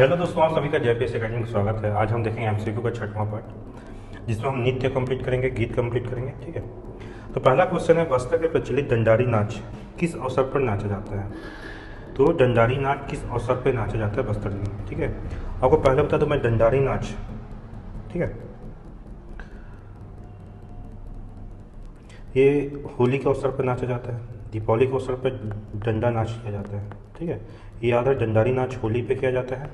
Hello दोस्तों, आप सभी का जेपीएस एकेडमी में स्वागत है। आज हम देखेंगे एमसीक्यू का 6वां पार्ट, जिसमें हम नृत्य कंप्लीट करेंगे, गीत कंप्लीट करेंगे। ठीक है, तो पहला क्वेश्चन है, बस्तर के प्रचलित डंडारी नाच किस अवसर पर नाचा जाता है? तो डंडारी नाच किस अवसर पर नाचा जाता है बस्तर जिले में? ठीक है, आपको पहले बता दूं मैं, डंडारी नाच, ठीक है, ये होली के अवसर पर नाचा जाता है, दीपावली के अवसर पर डंडा नाच किया जाता है। ठीक है, ये याद है, डंडारी नाच होली पे किया जाता है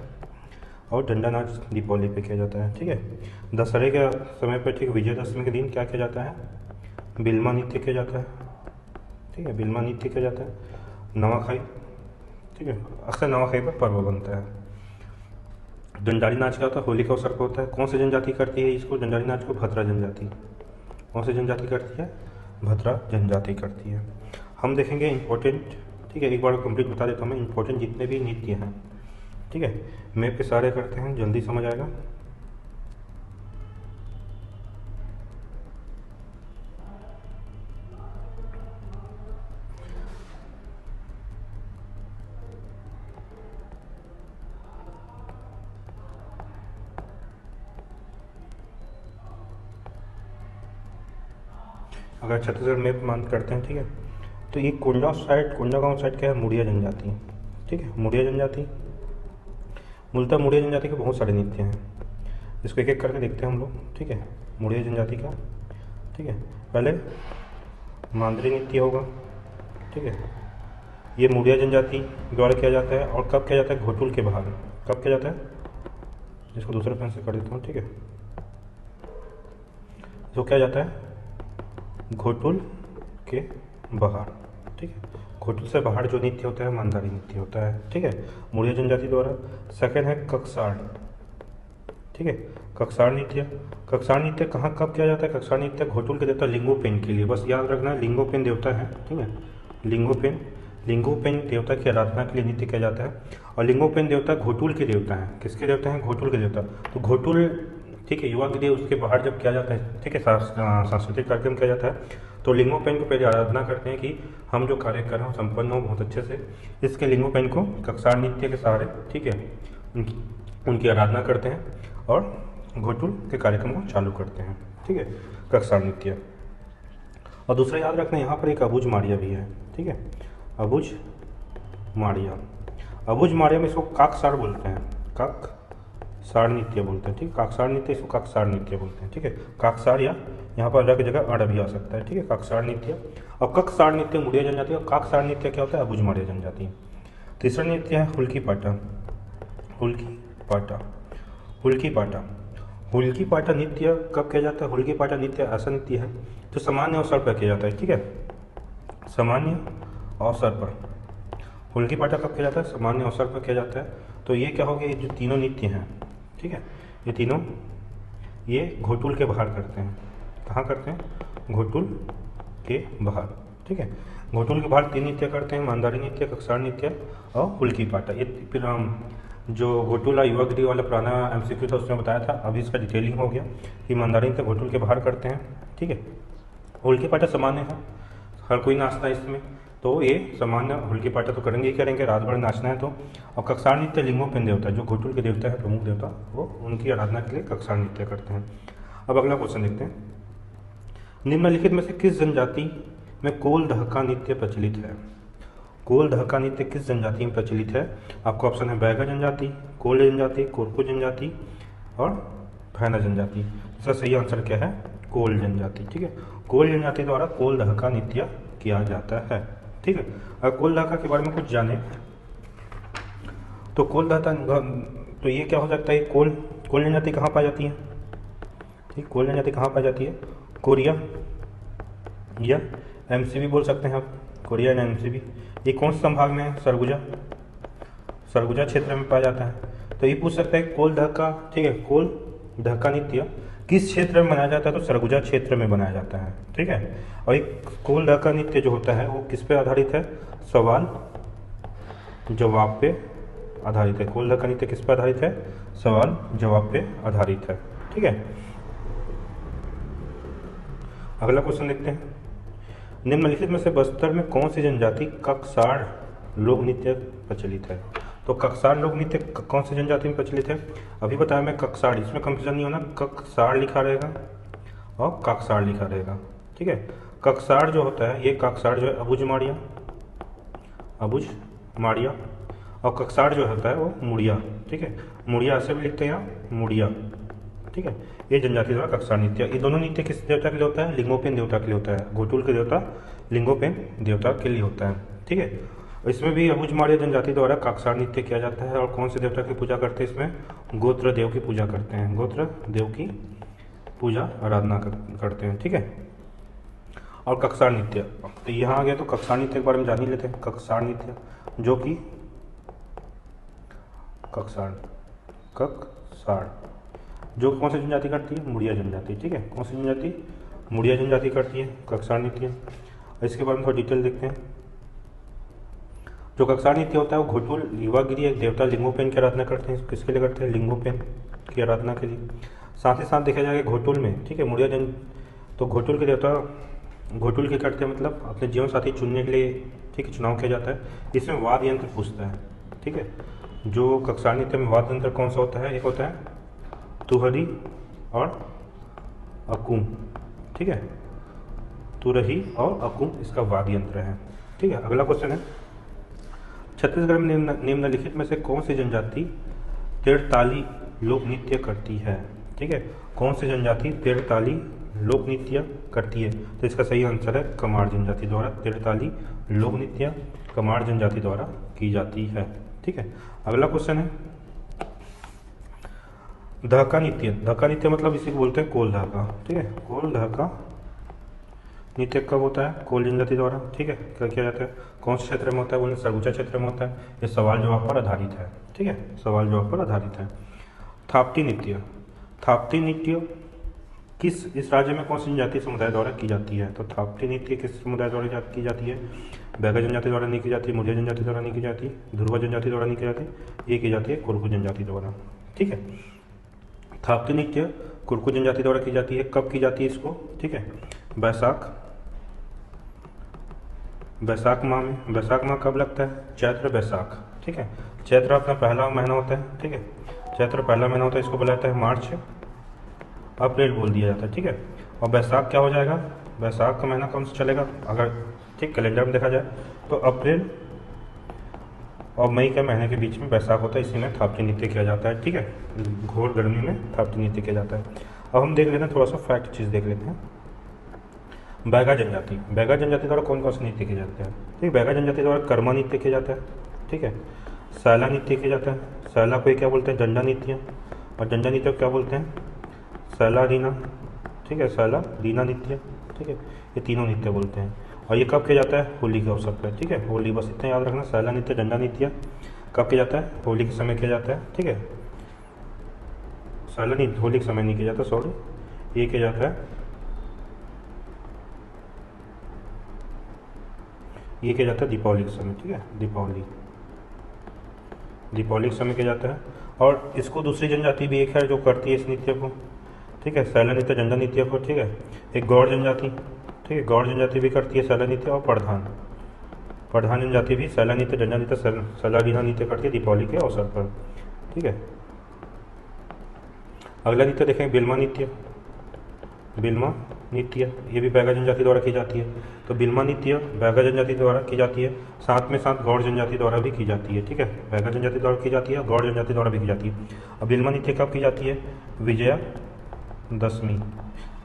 और डंडा नाच दीपावली पे किया जाता है। ठीक है, दशहरे के समय पर, ठीक, विजयदशमी के दिन क्या किया जाता है? बिल्मा नृत्य किया जाता है। ठीक है, बिल्मा नृत्य किया जाता है। नवाखाई, ठीक है, अक्सर नवाखाई पर पर्व बनता है। डंडारी नाच क्या होता है? होली के अवसर पर होता है। कौन सी जनजाति करती है इसको, डंडारी नाच को? भद्रा जनजाति। कौन सी जनजाति करती है? भद्रा जनजाति करती है। हम देखेंगे इम्पोर्टेंट, ठीक है, एक बार कंप्लीट बता देता हूँ मैं, इम्पोर्टेंट जितने भी नृत्य हैं। ठीक है, मैप पे सारे करते हैं, जल्दी समझ आएगा। अगर छत्तीसगढ़ मैप मान करते हैं, ठीक है, तो ये कोंडा साइड, कोंडा गांव साइड क्या है? मुड़िया जनजाति। ठीक है, मुड़िया जनजाति, मूलतः मुड़िया जनजाति के बहुत सारे नृत्य हैं, इसको एक एक करके देखते हैं हम लोग। ठीक है, मुड़िया जनजाति का, ठीक है, पहले मांदरी नृत्य होगा। ठीक है, ये मुड़िया जनजाति द्वारा किया जाता है। और कब किया जाता है? घोटुल के बाहर। कब किया जाता है? इसको दूसरे पेन से कर देता हूँ। ठीक है, तो क्या जाता है? घोटुल के बाहर। ठीक है, घोटुल से बाहर जो नृत्य होता है मांधारी नृत्य होता है। ठीक है, मुड़िया जनजाति द्वारा। सेकंड है ककसार। ठीक है, ककसार नृत्य। ककसार नृत्य कहाँ कब किया जाता है? ककसार नृत्य घोटुल के देवता लिंगोपेन के लिए, बस याद रखना लिंगोपेन देवता है। ठीक है, लिंगोपेन, लिंगोपेन देवता की आराधना के लिए नृत्य किया जाता है। और लिंगोपेन देवता घोटुल के देवता हैं। किसके देवता हैं? घोटुल के देवता। तो घोटुल, ठीक है, युवा के लिए उसके बाहर जब किया जाता है, ठीक है, सांस्कृतिक कार्यक्रम किया जाता है, तो लिंगोपेन को पहले आराधना करते हैं कि हम जो कार्य कर रहे हो संपन्न हो बहुत अच्छे से। इसके लिंगोपेन को ककसार नृत्य के सहारे, ठीक है, उनकी आराधना करते हैं और घोटुल के कार्यक्रम को चालू करते हैं। ठीक है, ककसार नृत्य। और दूसरा याद रखना, यहाँ पर एक अबुझ मारिया भी है। ठीक है, अबुझ मारिया। अबुझ मारिया में इसको काकसार बोलते हैं, काकसार नृत्य बोलते हैं। ठीक है, काकसार नृत्य, इसको काकसार नृत्य बोलते हैं। ठीक है, काकसार, या यहाँ पर अलग जगह अड़ भी आ सकता है। ठीक है, काकसार नृत्य। और ककसार नृत्य मुड़िया जनजाति, और काकसार नृत्य क्या होता है? अबुझ मारिया जनजाति। तीसरा नृत्य है हुल्की पाटा। हुल्की पाटा, हुल्की पाटा। हुल्की पाटा नृत्य कब किया जाता है? हुल्की पाटा नृत्य ऐसा नृत्य है जो सामान्य अवसर पर किया जाता है। ठीक है, सामान्य अवसर पर हुल्की पाटा कब किया जाता है? सामान्य अवसर पर किया जाता है। तो ये क्या हो गया? ये जो तीनों नृत्य हैं, ठीक है, ये तीनों, ये घोटुल के बाहर करते हैं। कहाँ करते हैं? घोटुल के बाहर। ठीक है, घोटुल के बाहर तीन नृत्य करते हैं, मांधारी नृत्य, ककसार नृत्य और हुल्की पाटा। ये फिर हम जो घोटुल युवा गृह वाला पुराना एमसीक्यू था उसमें बताया था, अभी इसका डिटेलिंग हो गया कि मांधारी नृत्य घोटुल के बाहर करते हैं। ठीक है, हुल्की पाटा सामान्य है, हर कोई नाचता है इसमें, तो ये सामान्य हुल्की पाटा तो करेंगे ही करेंगे, रात भर नाचना है तो। और ककसार नृत्य लिंगोपेन देवता, जो घोटुल के देवता है, प्रमुख देवता, वो उनकी आराधना के लिए ककसार नृत्य करते हैं। अब अगला क्वेश्चन देखते हैं, निम्नलिखित में से किस जनजाति में कोल दहका नृत्य प्रचलित है? कोल दहका नृत्य किस जनजाति में प्रचलित है? आपको ऑप्शन है बैगा जनजाति, कोल जनजाति, कोरकू जनजाति और भैना जनजाति। इसका सही आंसर क्या है? कोल जनजाति। ठीक है, कोल जनजाति द्वारा कोल दहका नृत्य किया जाता है। ठीक है, अगर कोल दहका के बारे में कुछ जाने तो कोल दहका, तो ये क्या हो सकता है? कोल जनजाति कहाँ पाई जाती है? ठीक, कोल जनजाति कहाँ पाई जाती है? कोरिया या एमसीबी बोल सकते हैं आप, कोरिया या एमसीबी। ये कौन से संभाग में है? सरगुजा, सरगुजा क्षेत्र में पाया जाता है। तो ये पूछ सकता है कोल दहका, ठीक है, कोल दहका नृत्य किस क्षेत्र में बनाया जाता है? तो सरगुजा क्षेत्र में बनाया जाता है। ठीक है, और एक कोल दहका नृत्य जो होता है वो किस पे आधारित है? सवाल जवाब पे आधारित है। कोल दहका नृत्य किस पे आधारित है? सवाल जवाब पे आधारित है। ठीक है, अगला क्वेश्चन देखते हैं, निम्नलिखित में से बस्तर में कौन सी जनजाति ककसार लोक नृत्य प्रचलित है? तो कक्सार लोक नृत्य कौन सी जनजाति में प्रचलित है? अभी बताया मैं कक्सार, इसमें कंफ्यूजन नहीं होना, कक्सार लिखा रहेगा और काकसार लिखा रहेगा, ठीक है। कक्सार जो होता है, ये काकसार जो है अबुझ माड़िया, अबुझ माड़िया, और कक्सार जो होता है वो मुड़िया, ठीक है। मुड़िया से भी लिखते हैं यहाँ मुड़िया, ठीक है। ये जनजाति द्वारा कक्सार नृत्य, ये दोनों नृत्य किस देवता के लिए होता है? लिंगोपेन देवता के लिए होता है। घोटुल के देवता लिंगोपेन देवता के लिए होता है, ठीक है। इसमें भी अबुझ माड़िया जनजाति द्वारा काकसार नृत्य किया जाता है। और कौन से देवता की पूजा करते हैं इसमें? गोत्र देव की पूजा करते हैं, गोत्र देव की पूजा आराधना करते हैं, ठीक है। और कक्सार नृत्य, तो यहाँ आ गया तो कक्सार नृत्य के बारे में जान ही लेते हैं। कक्सार नृत्य जो कि कक्सार जो कौन सी जनजाति करती है? मुड़िया जनजाति, ठीक है। कौन सी जनजाति? मुड़िया जनजाति करती है कक्सार नृत्य। इसके बारे में थोड़ा डिटेल देखते हैं। जो कक्सार नृत्य होता है वो घोटुल युवागिरी एक देवता लिंगोपेन की आराधना करते हैं। किसके लिए करते हैं? लिंगोपेन की आराधना के लिए। साथ ही साथ देखा जाएगा घोटुल में, ठीक है, मुड़िया जन, तो घोटुल के देवता घोटुल के करते हैं, मतलब अपने जीवन साथी चुनने के लिए, ठीक है, चुनाव किया जाता है। इसमें वाद्य यंत्र पूछता है, ठीक है। जो कक्सार नृत्य में वाद्य यंत्र कौन सा होता है? एक होता है तुहरी और अकुम, ठीक है। तुरही और अकुम इसका वाद्य यंत्र है, ठीक है। अगला क्वेश्चन है, छत्तीसगढ़ में निम्नलिखित में से कौन सी जनजाति तेरताली लोक नृत्य करती है? ठीक है, कौन सी जनजाति तेरताली लोक नृत्य करती है? तो इसका सही आंसर है कमार जनजाति द्वारा तेरताली लोक नृत्य कमार जनजाति द्वारा की जाती है, ठीक है। अगला क्वेश्चन है, धहका नृत्य। धहका नृत्य मतलब इसी को बोलते हैं कोल धहका, ठीक है। कोल धहका नृत्य कब होता है? कोल जनजाति द्वारा, ठीक है। क्या किया जाता है? कौन से क्षेत्र में होता है? बोले सरगुजा क्षेत्र में होता है। ये सवाल जवाब पर आधारित है, ठीक है, सवाल जवाब पर आधारित है। थाप्ती नृत्य। थाप्ती नृत्य इस राज्य में कौन सी जनजाति समुदाय द्वारा की जाती है? तो थाप्ती नृत्य किस समुदाय द्वारा की जाती है? बैगा जनजाति द्वारा नहीं की जाती, मुड़िया जनजाति द्वारा नहीं की जाती, ध्रुवा जनजाति द्वारा नहीं की जाती, ये की जाती है कुर्कू जनजाति द्वारा, ठीक है। थाप्ती नृत्य कुर्कू जनजाति द्वारा की जाती है। कब की जाती है इसको? ठीक है, बैसाख माह में। बैसाख माह कब लगता है? चैत्र बैसाख, ठीक है। चैत्र अपना पहला महीना होता है, ठीक है। चैत्र पहला महीना होता है, इसको बोला जाता है मार्च अप्रैल बोल दिया जाता है, ठीक है। और बैसाख क्या हो जाएगा? बैसाख का महीना कौन सा चलेगा? अगर ठीक कैलेंडर में देखा जाए तो अप्रैल और मई के महीने के बीच में बैसाख होता है, इसी में थाप्ती नृत्य किया जाता है, ठीक है। घोर गर्मी में थाप्ती नृत्य किया जाता है। अब हम देख लेते हैं, थोड़ा सा फैक्ट चीज़ देख लेते हैं। बैगा जनजाति। बैगा जनजाति द्वारा कौन कौन से नृत्य किए जाते हैं? ठीक, बैगा जनजाति द्वारा कर्मा नृत्य किया जाता है, ठीक है। सैला नृत्य किया जाता है। सैला को क्या बोलते हैं? डंडा नृत्य। और डंडा नृत्य को क्या बोलते हैं? सैला रीना, ठीक है, सैला रीना नृत्य, ठीक है। ये तीनों नृत्य बोलते हैं। और ये कब किया जाता है? होली के अवसर पर, ठीक है। होली, बस इतना याद रखना। सैला नृत्य, डंडा नृत्य कब किया जाता है? होली के समय किया जाता है, ठीक है। सैला नृत्य होली के समय नहीं किया जाता, सॉरी, ये किया जाता है, ये किया जाता है दीपावली के समय, ठीक है। दीपावली के समय किया जाता है। और इसको दूसरी जनजाति भी एक है जो करती है इस नृत्य को, ठीक है, सैला नृत्य, डंडा नृत्य को, ठीक है। एक गौड़ जनजाति, ठीक है, गौड़ जनजाति भी करती है सैला नृत्य। और प्रधान जनजाति भी सैला नृत्य, डंडा नृत्य, सैला रीना नृत्य करती है दीपावली के अवसर पर, ठीक है। अगला नृत्य देखें, बिल्मा नृत्य। बिल्मा नृत्य ये भी बैगा जनजाति द्वारा की जाती है। तो बिल्मा नृत्य बैगा जनजाति द्वारा की जाती है, साथ में साथ गौड़ जनजाति द्वारा भी की जाती है, ठीक है। बैगा जनजाति द्वारा की जाती है, गौड़ जनजाति द्वारा भी की जाती है। अब बिल्मा नृत्य कब की जाती है? विजयादशमी।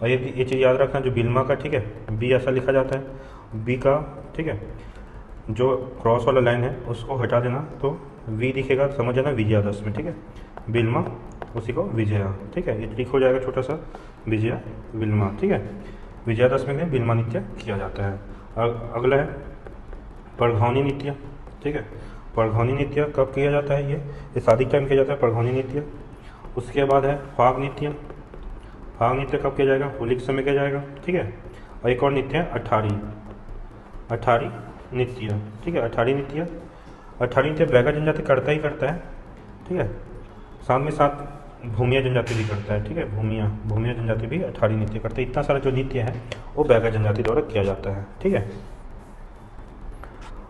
और ये चीज़ याद रखना, जो बिल्मा का, ठीक है, बी ऐसा लिखा जाता है, बी का, ठीक है, जो क्रॉस वाला लाइन है उसको हटा देना तो वी दिखेगा, समझ जाना, विजयादशमी, ठीक है। बिल्मा उसी को विजया, ठीक है, ये ठीक हो जाएगा छोटा सा, विजया बिल्मा, ठीक है। विजयादशमी में बिल्मा नृत्य किया जाता है। अगला है परघौनी नृत्य, ठीक है। परघौनी नृत्य कब किया जाता है? ये शादी टाइम किया जाता है परघौनी नृत्य। उसके बाद है फाग नृत्य। फाग नृत्य कब किया जाएगा? होली के समय किया जाएगा, ठीक है। और एक और नृत्य है अठारी नृत्य, ठीक है। अठारी नृत्य बैगा जनजाति करता ही करता है, ठीक है। साथ में साथ भूमिया जनजाति भी करता है, ठीक है। भूमिया जनजाति भी अठारी नृत्य करता है। इतना सारा जो नृत्य है वो बैगा जनजाति द्वारा किया जाता है, ठीक है।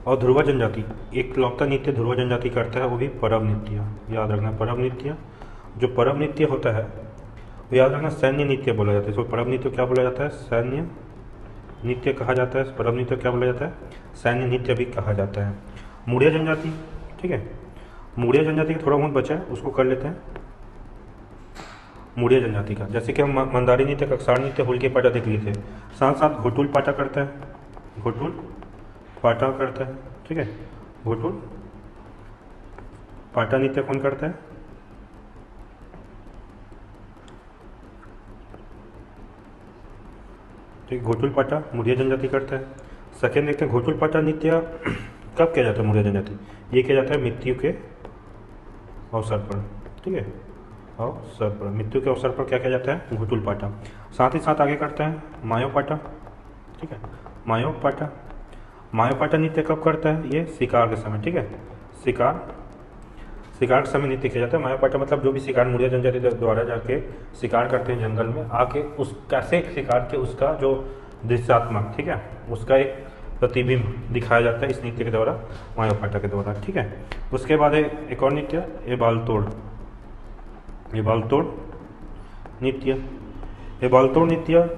और ध्रुव जनजाति एक लौता नृत्य ध्रुव जनजाति करता है, वो भी परब नृत्य। याद रखना परब नृत्य, जो परब नृत्य होता है वो याद रखना सैन्य नृत्य बोला जाता है। इसको परब नृत्य क्या बोला जाता है? सैन्य नृत्य कहा जाता है। परब नृत्य क्या बोला जाता है? सैन्य नृत्य भी कहा जाता है। मुड़िया जनजाति, ठीक है, मुड़िया जनजाति का थोड़ा बहुत बचा है, उसको कर लेते हैं। मुड़िया जनजाति का जैसे कि हम मंदारी नृत्य, कक्सार नृत्य, हुलके पाटा देख लिए थे, साथ साथ घोटुल पाटा करता है, घोटुल पाटा करता है, ठीक है, घोटुल पाटा नृत्य कौन करता है? ठीक, घोटुल पाटा मुड़िया जनजाति करता है। सेकेंड देखते हैं घोटुल पाटा नृत्य कब किया जाता है मुड़िया जनजाति? ये किया जाता है मृत्यु के अवसर पर, ठीक है, अवसर पर, मृत्यु के अवसर पर क्या किया जाता है? घोटुल पाटा। साथ ही साथ आगे करते हैं मायो पाटा, ठीक है, मायो पाटा। मायो पाटा नृत्य कब करता है? ये शिकार के समय, ठीक है, शिकार के समय नृत्य किया जाता है। मायो पाटा मतलब जो भी शिकार मुड़िया जनजाति द्वारा जाके शिकार करते हैं जंगल में आके, उस कैसे शिकार के उसका जो दृश्यात्मक, ठीक है, उसका एक प्रतिबिंब दिखाया जाता है इस नृत्य के द्वारा, मायो पाटा के द्वारा, ठीक है। उसके बाद एक और नृत्य ये बालतोड़, ये बालतोड़ नृत्य, ये बालतोड़ नृत्य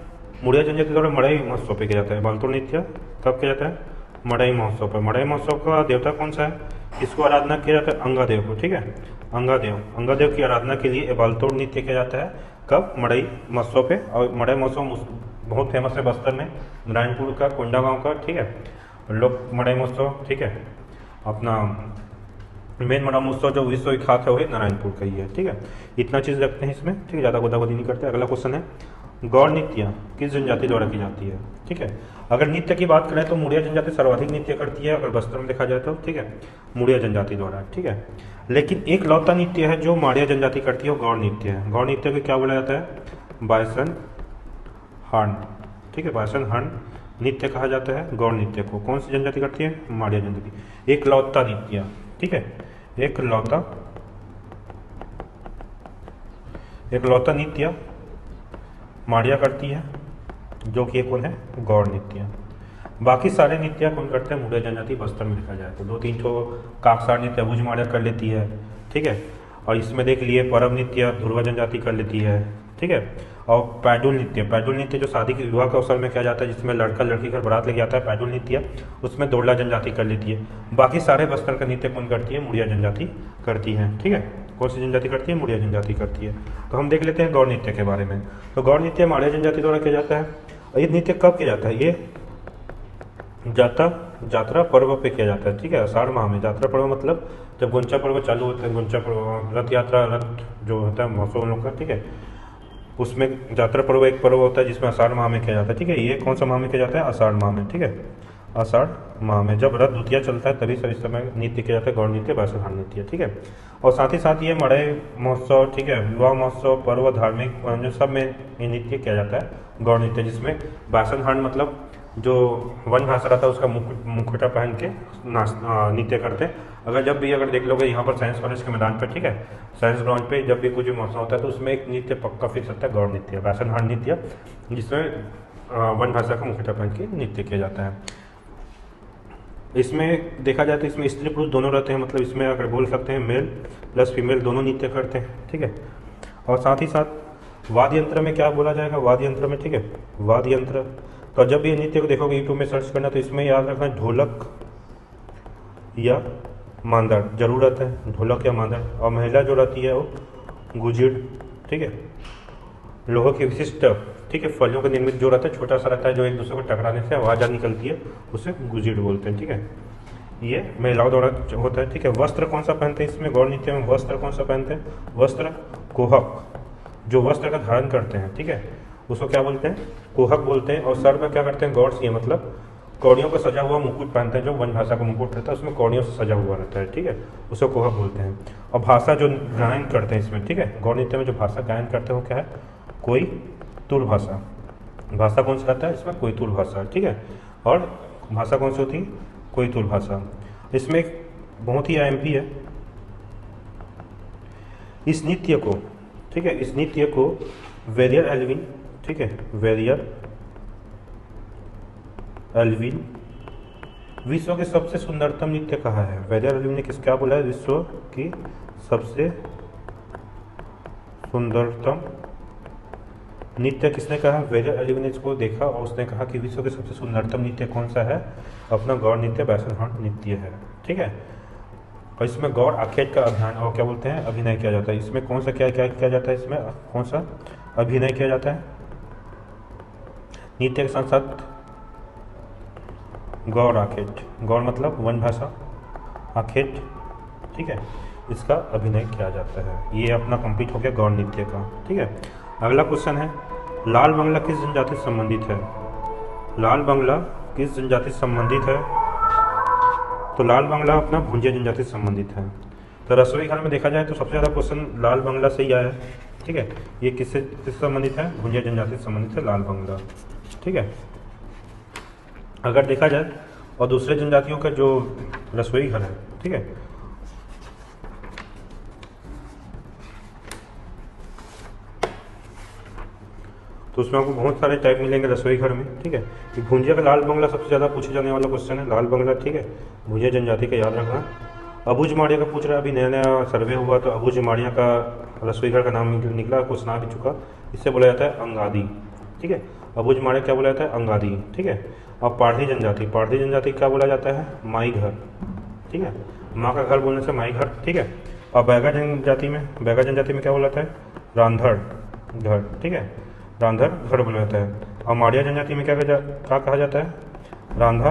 मुड़िया जनजाति द्वारा मड़ई महोत्सव पे किया जाता है। बालतोड़ नृत्य कब किया जाता है? मड़ई महोत्सव पर। मड़ई महोत्सव का देवता कौन सा है? इसको आराधना किया जाता है अंगादेव को, ठीक है, अंगादेव, अंगादेव की आराधना के लिए बालतोड़ नृत्य किया जाता है। कब? मड़ई महोत्सव पे। और मड़ई महोत्सव बहुत फेमस है बस्तर में, नारायणपुर का, कोंडा गांव का, ठीक है, लोग मड़ई महोत्सव, ठीक है, अपना मेन मड़ा महोत्सव जो विश्वविख्यात है वो नारायणपुर का ही है, ठीक है। इतना चीज़ रखते हैं इसमें, ठीक है, ज़्यादा गोदागोदी नहीं करते। अगला क्वेश्चन है गौड़ नृत्य किस जनजाति द्वारा की जाती है? ठीक है, अगर नृत्य की बात करें तो मुड़िया जनजाति सर्वाधिक नृत्य करती है, अगर बस्तर में देखा जाए तो, ठीक है, मुड़िया जनजाति द्वारा, ठीक है। लेकिन एक लौता नृत्य है जो माड़िया जनजाति करती है, वो गौड़ नृत्य है। गौड़ नृत्य को क्या बोला जाता है? बायसन हरण, ठीक है, बायसन हरण नृत्य कहा जाता है गौड़ नृत्य को। कौन सी जनजाति करती है? माड़िया जनजाति। एक लौता नृत्य, ठीक है, एक लौता नृत्य माड़िया करती है, जो कि कौन है? गौड़ नृत्य। बाकी सारे नृत्य कौन करते हैं? मुड़िया जनजाति बस्तर में देखा जाए तो। दो तीन ठो काकसार नृत्य अबूझ माड़िया कर लेती है, ठीक है, और इसमें देख लिए परब नृत्य ध्रुव जनजाति कर लेती है, ठीक है। और पैडुल नृत्य, पैडुल नृत्य जो शादी के विवाह के अवसर में किया जाता है, जिसमें लड़का लड़की घर बारात लेके आता है, पैडुल नृत्य, उसमें दोड़ला जनजाति कर लेती है। बाकी सारे बस्तर का नृत्य कौन करती है? मुड़िया जनजाति करती है, ठीक है। कौन सी जनजाति करती है? मुड़िया जनजाति करती है। तो हम देख लेते हैं गौड़ नृत्य के बारे में। तो गौड़ नृत्य माड़िया जनजाति द्वारा किया जाता है। और ये नृत्य कब किया जाता है? ये यात्रा पर्व पे किया जाता है, ठीक है, आषाढ़ माह में। यात्रा पर्व मतलब जब गुंचा पर्व चालू होता है, गुंचा पर्व, रथ यात्रा, रथ जो होता है महोत्सव हम लोग का, ठीक है, उसमें यात्रा पर्व एक पर्व होता है जिसमें आषाढ़ माह में किया जाता है, ठीक है। ये कौन सा माह में किया जाता है? आषाढ़ माह में, ठीक है, आषाढ़ माह में जब रथ द्वितीया चलता है तभी इस समय नृत्य किया जाता है, गौड़ नृत्य, बायसन हरण नृत्य, ठीक है। और साथ ही साथ ये मड़ई महोत्सव, ठीक है, विवाह महोत्सव, पर्व, धार्मिक सब में ये नृत्य किया जाता है गौड़ नृत्य, जिसमें बायसन हरण मतलब जो वन भाषा रहता है उसका मुखौटा पहन के नृत्य करते हैं। अगर देख लोगे यहाँ पर साइंस कॉलेज के मैदान पर, ठीक है, साइंस ग्राउंड पे जब भी कुछ भी महोत्सव होता है तो उसमें एक नृत्य पक्का फिक्स होता है, गौड़ नृत्य, बायसन हरण नृत्य, जिसमें वन भाषा का मुखौटा पहन के नृत्य किया जाता है। इसमें देखा जाए तो इसमें स्त्री पुरुष दोनों रहते हैं, मतलब इसमें अगर बोल सकते हैं मेल प्लस फीमेल दोनों नृत्य करते हैं, ठीक है। और साथ ही साथ वाद्य यंत्र में क्या बोला जाएगा? वाद्य यंत्र में, ठीक है, वाद्य यंत्र, तो जब ये नृत्य को देखोगे यूट्यूब में सर्च करना तो इसमें याद रखना ढोलक या मांदड़ जरूर रहता है, ढोलक या मांदड़। और महिला जो रहती है वो गुजिड़, ठीक है, लोहे के विशिष्ट, ठीक है, फलियों का निर्मित जो रहता है, छोटा सा रहता है, जो एक दूसरे को टकराने से आवाज़ निकलती है, उसे गुजिड़ बोलते हैं, ठीक है। ये महिलाओं द्वारा होता है, ठीक है। वस्त्र कौन सा पहनते हैं इसमें? गौड़ नृत्य में वस्त्र कौन सा पहनते हैं? वस्त्र कोहक, जो वस्त्र का धारण करते हैं, ठीक है, उसको क्या बोलते हैं? कोहक बोलते हैं। और सर में क्या करते हैं? गौड़ सिंह, मतलब कौड़ियों का सजा हुआ मुकुट पहनते हैं, जो वन भाषा का मुकुट रहता है उसमें कौड़ियों से सजा हुआ रहता है, ठीक है, उसको कोहक बोलते हैं। और भाषा जो गायन करते हैं इसमें, ठीक है, गौड़ नृत्य में जो भाषा गायन करते हैं वो क्या है? कोई तुल भाषा। भाषा कौन सा रहता है इसमें? कोई तुल भाषा, ठीक है। और भाषा कौन सी होती है? कोई तुल भाषा। इसमें एक बहुत ही अहम भी है, इस नृत्य को, ठीक है, इस नृत्य को वेरियर एल्विन, ठीक है, वेरियर एल्विन विश्व के सबसे सुंदरतम नृत्य कहा है? वैद्य ने किस क्या बोला है? विश्व की सबसे सुंदरतम नृत्य किसने कहा? वेदर अली ने इसको देखा और उसने कहा कि विश्व के सबसे सुंदरतम नृत्य कौन सा है? अपना गौर नृत्य बैसनहाट नृत्य है। ठीक है, और इसमें गौर आखेट का अभियान और क्या बोलते हैं अभिनय किया जाता है। इसमें कौन सा क्या क्या किया जाता है? इसमें कौन सा अभिनय किया जाता है? नृत्य के साथ साथ गौर आखेट, गौर मतलब वन भाषा, आखेट, ठीक है, इसका अभिनय किया जाता है। ये अपना कंप्लीट हो गया गौर नृत्य का। ठीक है, अगला क्वेश्चन है लाल बंगला किस जनजाति से संबंधित है? लाल बंगला किस जनजाति से संबंधित है? तो लाल बंगला अपना भुंजिया जनजाति से संबंधित है। तो रसोई घर में देखा जाए तो सबसे ज़्यादा क्वेश्चन लाल बंगला से ही आया है। ठीक है, ये किससे संबंधित है? भुंजिया जनजाति से संबंधित है लाल बंगला। ठीक है, अगर देखा जाए और दूसरे जनजातियों का जो रसोई घर है, ठीक है, तो उसमें आपको बहुत सारे टाइप मिलेंगे रसोई घर में। ठीक है, कि भुंजिया का लाल बंगला सबसे ज़्यादा पूछे जाने वाला क्वेश्चन है, लाल बंगला। ठीक है, भुंजिया जनजाति का याद रखना। अबू जमाड़िया का पूछ रहा है, अभी नया नया सर्वे हुआ तो अबू जमाड़िया का रसोई घर का नाम निकला, क्वेश्चन आ भी चुका। इससे बोला जाता है अंगादी। ठीक है, अबू जमाड़िया क्या बोला जाता है? अंगादी। ठीक है, और पारधी जनजाति, पारधी जनजाति क्या बोला जाता है? माई घर। ठीक है, माँ का घर बोलने से माई घर। ठीक है, और बैगा जनजाति में, बैगा जनजाति में क्या बोला जाता है? रांधड़ घर। ठीक है, रांधर घर बोला जाता है। और माड़िया जनजाति में क्या कहा जाता है? रांधा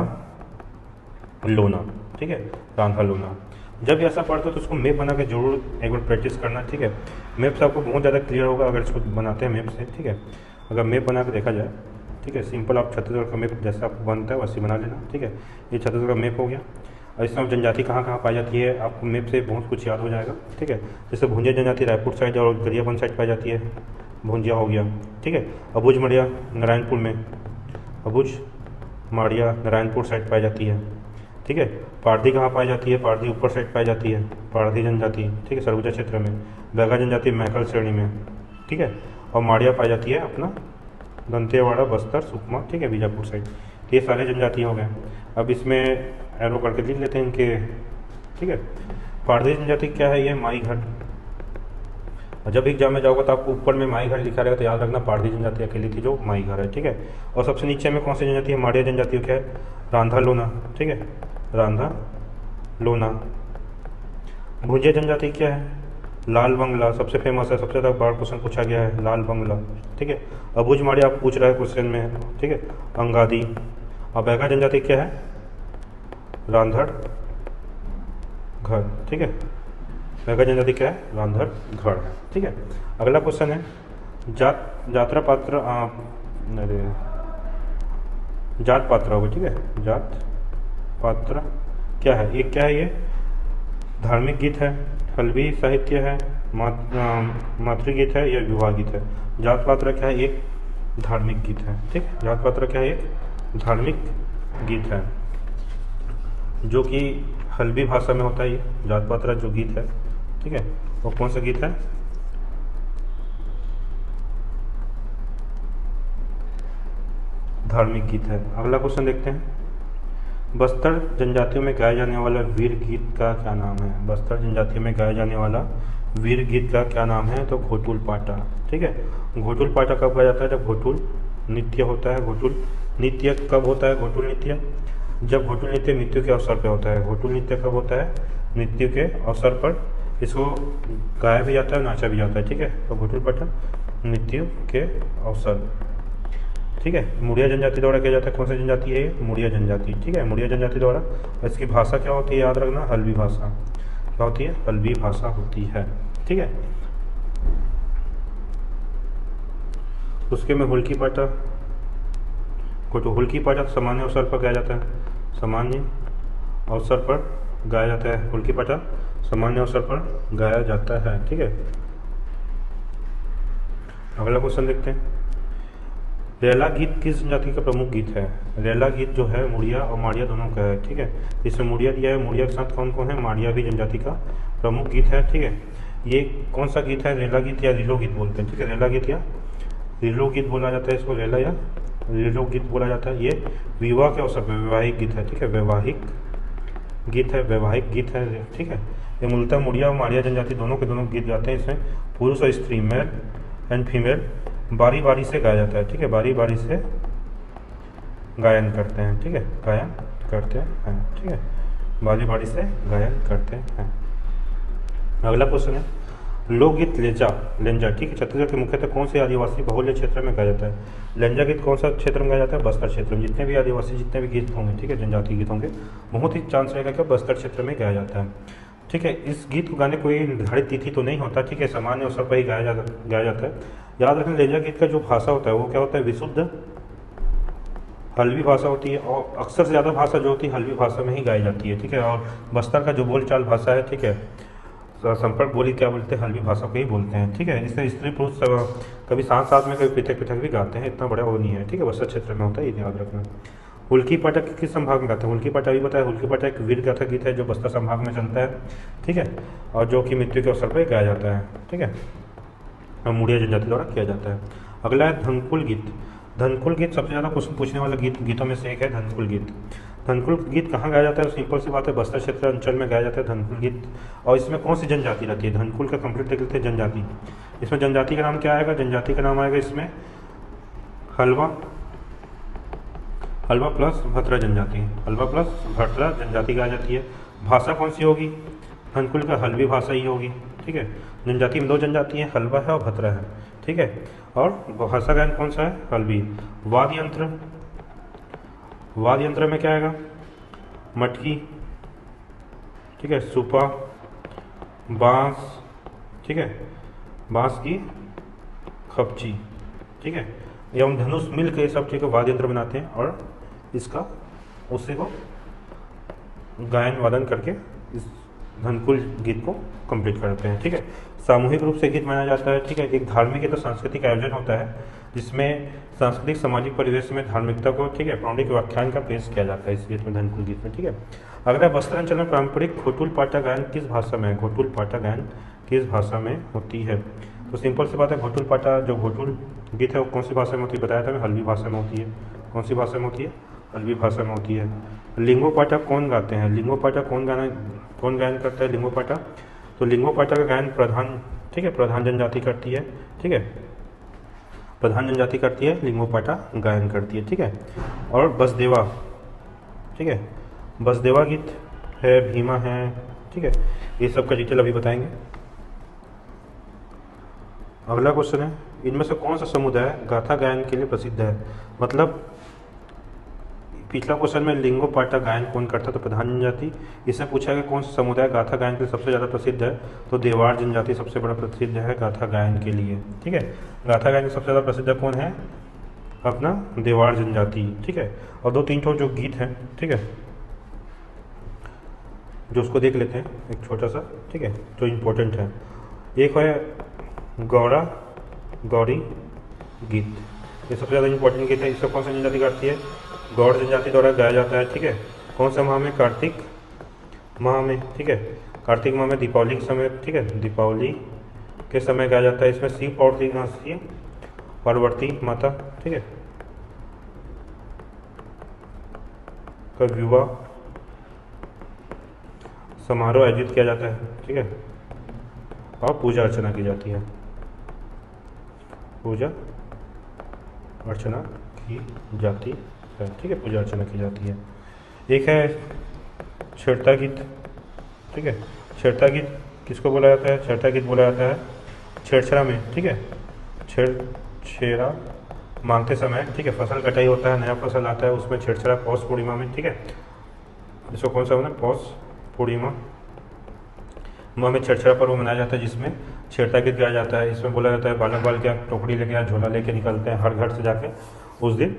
लोना। ठीक है, रांधा लोना। जब ऐसा पढ़ते हो तो उसको मैप बना के जरूर एक बार प्रैक्टिस करना। ठीक है, मैप से आपको बहुत ज़्यादा क्लियर होगा अगर इसको बनाते हैं मैप से। ठीक है, अगर मैप बना के देखा जाए, ठीक है, सिंपल आप छत्तीसगढ़ का मैप जैसा आपको बनता है वैसे बना लेना। ठीक है, ये छत्तीसगढ़ का मैप हो गया। और इसमें जनजाति कहाँ कहाँ पाई जाती है आपको मैप से बहुत कुछ याद हो जाएगा। ठीक है, जैसे भुंजिया जनजाति रायपुर साइड और गरियाबंद साइड पाई जाती है, भुंजिया हो गया। ठीक है, अबुझ माड़िया नारायणपुर में, अबुझ माड़िया नारायणपुर साइड पाई जाती है। ठीक है, पारधी कहाँ पाई जाती है? पारधी ऊपर साइड पाई जाती है, पारधी जनजाति। ठीक है, सरगुजा क्षेत्र में। बैगा जनजाति महकल श्रेणी में। ठीक है, और माड़िया पाई जाती है अपना दंतेवाड़ा, बस्तर, सुकमा, ठीक है, बीजापुर साइड। ये सारे जनजाति हो गए। अब इसमें एरो करके लिख लेते हैं इनके। ठीक है, पारधी जनजाति क्या है? ये माई घर। और जब एग्जाम में जाओगे तो आपको ऊपर में माई घर लिखा रहेगा, तो याद रखना पारधी जनजाति अकेली थी जो माई घर है। ठीक है, और सबसे नीचे में कौन सी जनजाति है? माड़िया जनजाति क्या है? रांधा लोना। ठीक है, रांधा लोना। भुंजिया जनजाति क्या है? लाल बंगला, सबसे फेमस है, सबसे ज़्यादा बार क्वेश्चन पूछा गया है, लाल बंगला। ठीक है, अबुझ माड़िया आप पूछ रहा है क्वेश्चन में। ठीक है, अंगादी। और बैगा जनजाति क्या है? रांधड़ घर। ठीक है, बैगा जनजाति क्या है? रांधड़ घर है। ठीक है, अगला क्वेश्चन है जात्रा पात्र जात पात्र होगा। ठीक है, जात पात्र क्या है? एक क्या है? ये धार्मिक गीत है, हल्बी साहित्य है, मातृगीत है या विवाह गीत है? जात पात्र क्या है? एक धार्मिक गीत है। ठीक है, जात पात्र क्या है? एक धार्मिक गीत है जो कि हल्बी भाषा में होता है। ये जात पात्र जो गीत है, ठीक है, वो कौन सा गीत है? धार्मिक गीत है। अगला क्वेश्चन देखते हैं, बस्तर जनजातियों में गाया जाने वाला वीर गीत का क्या नाम है? बस्तर जनजातियों में गाया जाने वाला वीर गीत का क्या नाम है? तो घोटुल पाटा। ठीक है, घोटुल पाटा कब गाया जाता है? जब घोटुल नृत्य होता है। घोटुल नृत्य कब होता है? घोटुल नृत्य जब घोटुल नृत्य मृत्यु के अवसर पर होता है। घोटुल नृत्य कब होता है? मृत्यु के अवसर पर इसको गाया भी जाता है, नाचा भी जाता है। ठीक है, तो घोटुल पाटा मृत्यु के अवसर। ठीक है, मुड़िया जनजाति द्वारा किया जाता है। कौन सी जनजाति है ये? मुड़िया जनजाति। ठीक है, मुड़िया जनजाति द्वारा। इसकी भाषा क्या होती है? याद रखना, हल्बी भाषा। क्या होती है? हल्बी भाषा होती है। ठीक है, उसके में हुल्की पाटा, हुल्की पाटा सामान्य अवसर पर गाया जाता है। सामान्य अवसर पर गाया जाता है। हुल्की पाटा सामान्य अवसर पर गाया जाता है। ठीक है, अगला क्वेश्चन देखते हैं, रेला गीत किस जनजाति का प्रमुख गीत है? रेला गीत जो है मुड़िया और माड़िया दोनों का है। ठीक है, इसमें मुड़िया दिया है, मुड़िया के साथ कौन कौन है? माड़िया भी जनजाति का प्रमुख गीत है। ठीक है, ये कौन सा गीत है? रेला गीत या रिलो गीत बोलते हैं। ठीक है, रेला गीत या रिलो गीत बोला जाता है इसको, रेला या ये जो गीत बोला जाता है ये विवाह के अवसर पर वैवाहिक गीत है, ठीक है, वैवाहिक गीत है, वैवाहिक गीत है, ठीक है। ये मूलतः मुड़िया और माड़िया जनजाति दोनों के दोनों गीत गाते हैं। इसमें पुरुष और स्त्री, मेल एंड फीमेल, बारी बारी से गाया जाता है, ठीक है, बारी बारी से गायन करते हैं, ठीक है, गायन करते हैं, ठीक है, बारी बारी से गायन करते हैं। अगला क्वेश्चन है लोकगीत लेंजा, लेंजा, ठीक है, छत्तीसगढ़ के मुख्यतः कौन से आदिवासी बहुल्य क्षेत्र में गाया जाता है? लेंजा गीत कौन सा क्षेत्र में गाया जाता है? बस्तर क्षेत्र में। जितने भी आदिवासी जितने भी गीत होंगे, ठीक है, जनजातीय गीत होंगे, बहुत ही चांस रहेगा कि बस्तर क्षेत्र में गाया जाता है, ठीक है। इस गीत को गाने कोई निर्धारित तिथि तो नहीं होता, ठीक है, सामान्य अवसर पर ही गाया जाता है। याद रखें लेंजा गीत का जो भाषा होता है वो क्या होता है? विशुद्ध हल्बी भाषा होती है, और अक्सर से ज़्यादा भाषा जो होती है हल्बी भाषा में ही गाई जाती है, ठीक है। और बस्तर का जो बोलचाल भाषा है, ठीक है, संपर्क बोली क्या बोलते हैं? हल्बी भाषा को ही बोलते हैं, ठीक है। इसमें स्त्री पुरुष कभी साथ साथ में कभी पृथक पृथक भी गाते हैं, इतना बड़ा वो नहीं है, ठीक है, बस्तर क्षेत्र में होता है, ये याद रखना। हुल्की पाटा किस संभाग में गाते हैं? हुल्की पाटा भी बताया, हुल्की पाटा एक वीर गाथा गीत है जो बस्तर संभाग में चलता है, ठीक है, और जो कि मृत्यु के अवसर पर गाया जाता है, ठीक है, और मुड़िया जनजाति द्वारा किया जाता है। अगला है धनकुल गीत। धनकुल गीत सबसे ज़्यादा क्वेश्चन पूछने वाला गीतों में से एक है धनकुल गीत। धनकुल गीत कहाँ गाया जाता है? सिंपल सी बात है, बस्तर क्षेत्र अंचल में गाया जाता है धनकुल गीत। और इसमें कौन सी जनजाति रहती है? धनकुल का कंप्लीट देख लेते हैं जनजाति। इसमें जनजाति का नाम क्या आएगा? जनजाति का नाम आएगा इसमें हलवा, हलवा प्लस भतरा जनजाति, हलवा प्लस भतरा जनजाति गाई जाती है। भाषा कौन सी होगी? धनकुल का हल्बी भाषा ही होगी, ठीक है। जनजाति में दो जनजाति हैं, हलवा है और भतरा है, ठीक है। और भाषा गायन कौन सा है? हल्बी। वाद्य यंत्र, वाद्य यंत्र में क्या आएगा? मटकी, ठीक है, सुपा, बांस, ठीक है, बांस की खपची, ठीक है, एवं धनुष मिल के सब चीज़ को वाद्य यंत्र बनाते हैं और इसका उससे को गायन वादन करके इस धनकुल गीत को कंप्लीट करते हैं, ठीक है। सामूहिक रूप से गीत मनाया जाता है, ठीक है। एक धार्मिक या तो सांस्कृतिक आयोजन होता है जिसमें सांस्कृतिक सामाजिक परिवेश में धार्मिकता को, ठीक है, पौराणिक व्याख्यान का पेश किया जाता है इस गीत में, धनकुल गीत में, ठीक है। अगला बस्तर अंचल में पारंपरिक घोटुल पाटा गायन किस भाषा में है? घोटुल पाटा गायन किस भाषा में होती है? तो सिंपल सी बात है, घोटुल पाटा जो घोटुल गीत है वो कौन सी भाषा में होती है? बताया था मैं, हल्बी भाषा में होती है। कौन सी भाषा में होती है? हल्बी भाषा में होती है। लिंगो पाटा कौन गाते हैं? लिंगो पाटा कौन गायन करता है लिंगो पाटा? तो लिंगो पाटा का गायन प्रधान, ठीक है, प्रधान जनजाति करती है, ठीक है, प्रधान जनजाति करती है, लिंगो पाटा गायन करती है, ठीक है। और बसदेवा, ठीक है, बसदेवा गीत है, भीमा है, ठीक है, ये सब का डिटेल अभी बताएंगे। अगला क्वेश्चन है इनमें से कौन सा समुदाय गाथा गायन के लिए प्रसिद्ध है? मतलब पिछला क्वेश्चन में लिंगो पाटा गायन कौन करता तो प्रधान जनजाति, इससे पूछा गया कौन सा समुदाय गाथा गायन के लिए सबसे ज़्यादा प्रसिद्ध है, तो देवाड़ जनजाति सबसे बड़ा प्रसिद्ध है गाथा गायन के लिए, ठीक है। गाथा गायन सबसे ज़्यादा प्रसिद्ध कौन है? अपना देवाड़ जनजाति, ठीक है। और दो तीन ठो जो गीत हैं, ठीक है, जो उसको देख लेते हैं एक छोटा सा, ठीक है, जो इम्पोर्टेंट है। एक है गौड़ा गौरी गीत, ये सबसे ज़्यादा इम्पोर्टेंट गीत है। इसको कौन सा जनजाति गाती है? गौड़ जनजाति द्वारा गाया जाता है, ठीक है। कौन सा माह में? कार्तिक माह में, ठीक है, कार्तिक माह में दीपावली के समय, ठीक है, दीपावली के समय गाया जाता है। इसमें शिव पार्वती माता, ठीक है, का विवाह समारोह आयोजित किया जाता है, ठीक है, और पूजा अर्चना की जाती है, पूजा अर्चना की जाती है, ठीक है, पूजा अर्चना की जाती है। एक है छेड़ता गीत, ठीक है, छेड़ता गीत किसको बोला जाता है? छेड़ता गीत बोला जाता है छेड़छाड़ा में, ठीक है, छेड़ा मांगते समय, ठीक है, फसल कटाई होता है, नया फसल आता है, उसमें छेड़छाड़ा पौष पूर्णिमा में, ठीक है, इसको कौन सा होना है? पौष पूर्णिमा माह में छेड़छाड़ा पर्व मनाया जाता है जिसमें छेड़ता गीत गाया जाता है। इसमें बोला जाता है बालक बाल क्या टोकरी लेके या झोला लेके निकलते हैं, हर घर से जाके उस दिन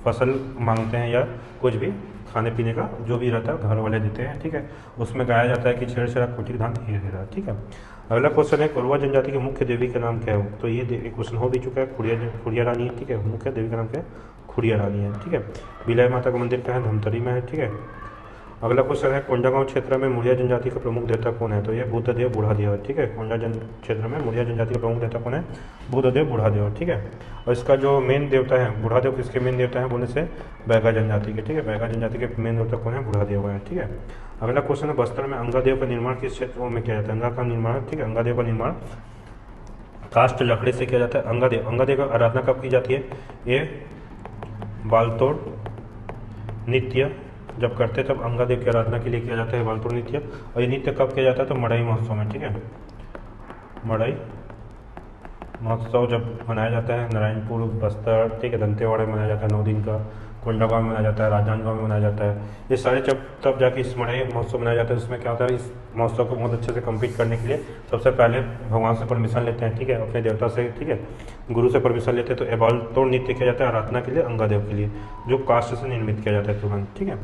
फसल मांगते हैं या कुछ भी खाने पीने का जो भी रहता है घर वाले देते हैं, ठीक है। उसमें गाया जाता है कि छेड़छाड़ा कोटि धान धीरे धीरे, ठीक है। अगला क्वेश्चन है कोरवा जनजाति की मुख्य देवी का नाम क्या है? तो ये क्वेश्चन हो भी चुका है, खुड़िया रानी है, ठीक है, मुख्य देवी का नाम क्या है? खुड़िया रानी है, ठीक है। बिलाई माता का मंदिर क्या है? धमतरी में है, ठीक है। अगला क्वेश्चन है कोंडागांव क्षेत्र में मुड़िया जनजाति का प्रमुख देवता कौन है? तो ये बुद्धदेव बूढ़ादेव है, ठीक है। कोंडा क्षेत्र में मुड़िया जनजाति का प्रमुख देवता कौन है? बुद्धदेव बूढ़ादेव, ठीक है। और इसका जो मेन देवता है, बूढ़ादेव किसके मेन देवता है बोलने से बैगा जनजाति के, ठीक है। बैगा जनजाति के मेन देवता कौन है? बूढ़ादेव है, ठीक है। अगला क्वेश्चन है बस्तर में अंगादेव का निर्माण किस क्षेत्रों में किया जाता है? अंगा का निर्माण, ठीक है, अंगादेव का निर्माण काष्ठ लकड़ी से किया जाता है। अंगादेव का आराधना कब की जाती है? ये बालतोड़ नृत्य जब करते हैं तब अंगादेव की आराधना के लिए किया जाता है बालतोड़ नृत्य। और ये नृत्य कब किया जाता है? तो मड़ई महोत्सव में, ठीक है। मड़ई महोत्सव जब मनाया जाता है नारायणपुर बस्तर, ठीक है, दंतेवाड़ा में मनाया जाता है 9 दिन का, कोंडागांव में मनाया जाता है, राजनांदगांव में मनाया जाता है। ये सारे जब तब जाके इस मड़ई महोत्सव मनाया जाता है। उसमें क्या होता है, इस महोत्सव को बहुत अच्छे से कंप्लीट करने के लिए सबसे पहले भगवान से परमिशन लेते हैं, ठीक है, अपने देवता से, ठीक है, गुरु से परमिशन लेते हैं। तो बालतोड़ नृत्य किया जाता है आराधना के लिए अंगादेव के लिए, जो काष्ठ से निर्मित किया जाता है तुरंत, ठीक है।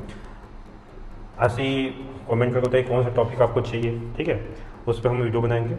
ऐसे ही कमेंट करके बताइए कौन सा टॉपिक आपको चाहिए, ठीक है, उस पर हम वीडियो बनाएंगे।